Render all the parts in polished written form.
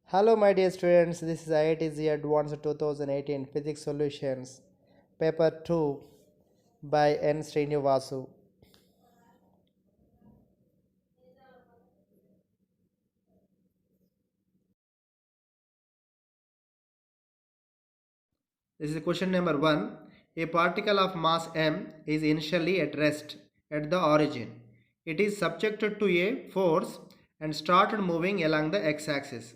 Hello, my dear students. This is IITZ Advanced 2018 Physics Solutions, Paper 2 by N Srinivasu. This is question number 1. A particle of mass m is initially at rest at the origin. It is subjected to a force and started moving along the x-axis.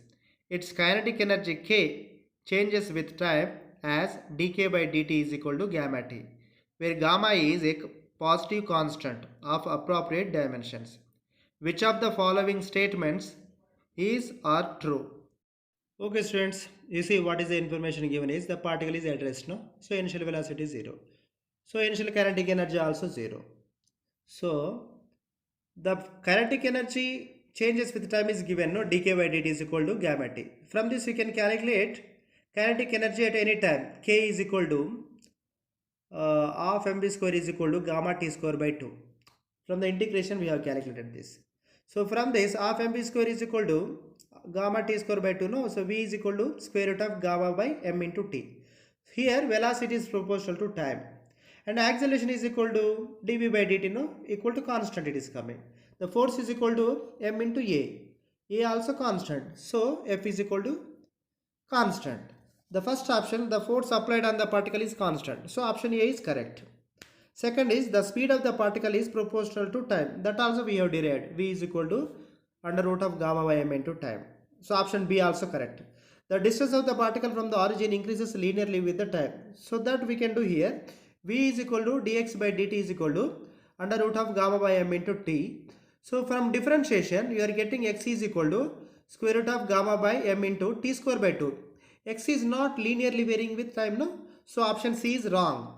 Its kinetic energy k changes with time as dk by dt is equal to gamma t, where gamma is a positive constant of appropriate dimensions. Which of the following statements is or true? Okay, students, you see what is the information given is the particle is at rest, no? So initial velocity is 0. So initial kinetic energy also 0. So the kinetic energy changes with time is given, no? Dk by dt is equal to gamma t. From this we can calculate kinetic energy at any time. K is equal to half mv square is equal to gamma t square by 2. From the integration we have calculated this. So from this half mv square is equal to gamma t square by 2, no? So v is equal to square root of gamma by m into t. Here velocity is proportional to time and acceleration is equal to dv by dt, no? Equal to constant it is coming. The force is equal to m into a also constant. So f is equal to constant. The first option, the force applied on the particle is constant. So option A is correct. Second is the speed of the particle is proportional to time. That also we have derived. V is equal to under root of gamma by m into time. So option B also correct. The distance of the particle from the origin increases linearly with the time. So that we can do here. V is equal to dx by dt is equal to under root of gamma by m into t. So from differentiation you are getting x is equal to square root of gamma by m into t square by 2. X is not linearly varying with time, no? So option C is wrong.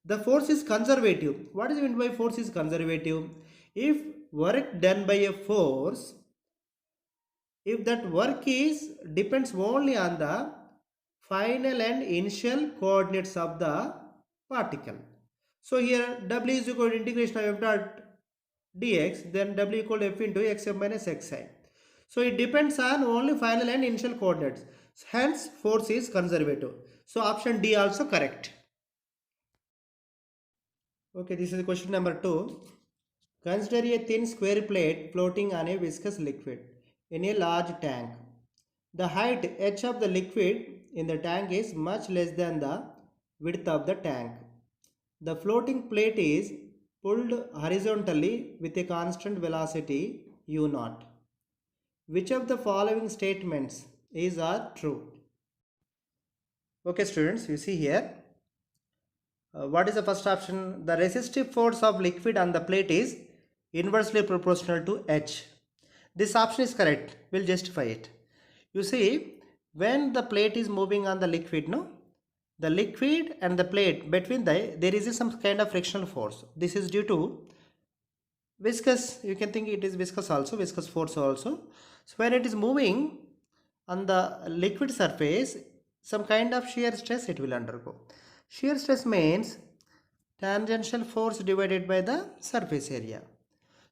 The force is conservative. What is meant by force is conservative? If work done by a force, if that work is depends only on the final and initial coordinates of the particle. So here W is equal to integration of f dot dx, then W equal to f into xf minus xi. So it depends on only final and initial coordinates. Hence force is conservative. So option D also correct. Okay, this is question number 2. Consider a thin square plate floating on a viscous liquid in a large tank. The height h of the liquid in the tank is much less than the width of the tank. The floating plate is pulled horizontally with a constant velocity u0. Which of the following statements is or true? Okay, students, you see here. What is the first option? The resistive force of liquid on the plate is inversely proportional to H. This option is correct. We'll justify it. You see, when the plate is moving on the liquid, no? The liquid and the plate between there is some kind of frictional force. This is due to viscous, you can think it is viscous also, viscous force also. So when it is moving on the liquid surface, some kind of shear stress it will undergo. Shear stress means tangential force divided by the surface area.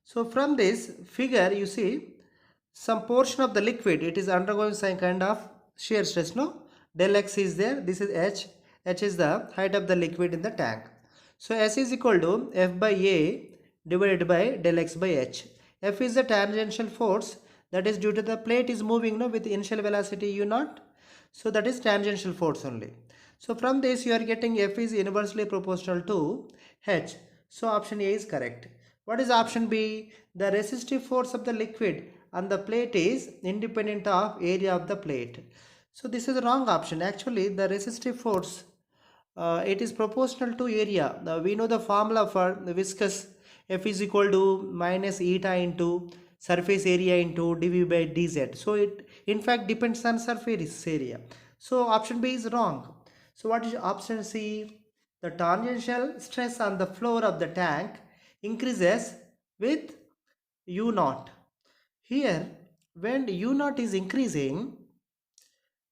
So from this figure you see some portion of the liquid, it is undergoing some kind of shear stress, no? Del x is there, this is h. H is the height of the liquid in the tank. So S is equal to F by A divided by del x by h. F is the tangential force that is due to the plate is moving, no, with initial velocity u0. So that is tangential force only. So from this you are getting F is inversely proportional to H. So option A is correct. What is option B? The resistive force of the liquid on the plate is independent of area of the plate. So this is the wrong option. Actually the resistive force it is proportional to area. We know the formula for the viscous. F is equal to minus eta into surface area into dv by dz. So it in fact depends on surface area. So option B is wrong. So what is option C? The tangential stress on the floor of the tank increases with u0. Here when u0 is increasing,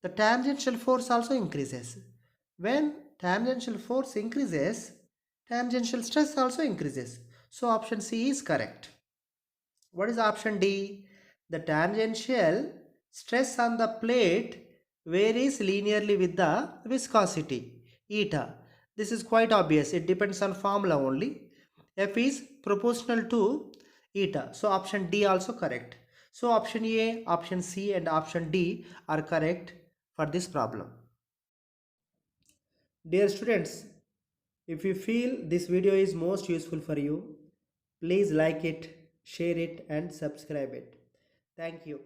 the tangential force also increases. When tangential force increases, tangential stress also increases. So option C is correct. What is option D? The tangential Stress on the plate varies linearly with the viscosity, eta. This is quite obvious. It depends on formula only. F is proportional to eta. So option D also correct. So option A, option C and option D are correct for this problem. Dear students, if you feel this video is most useful for you, please like it, share it and subscribe it. Thank you.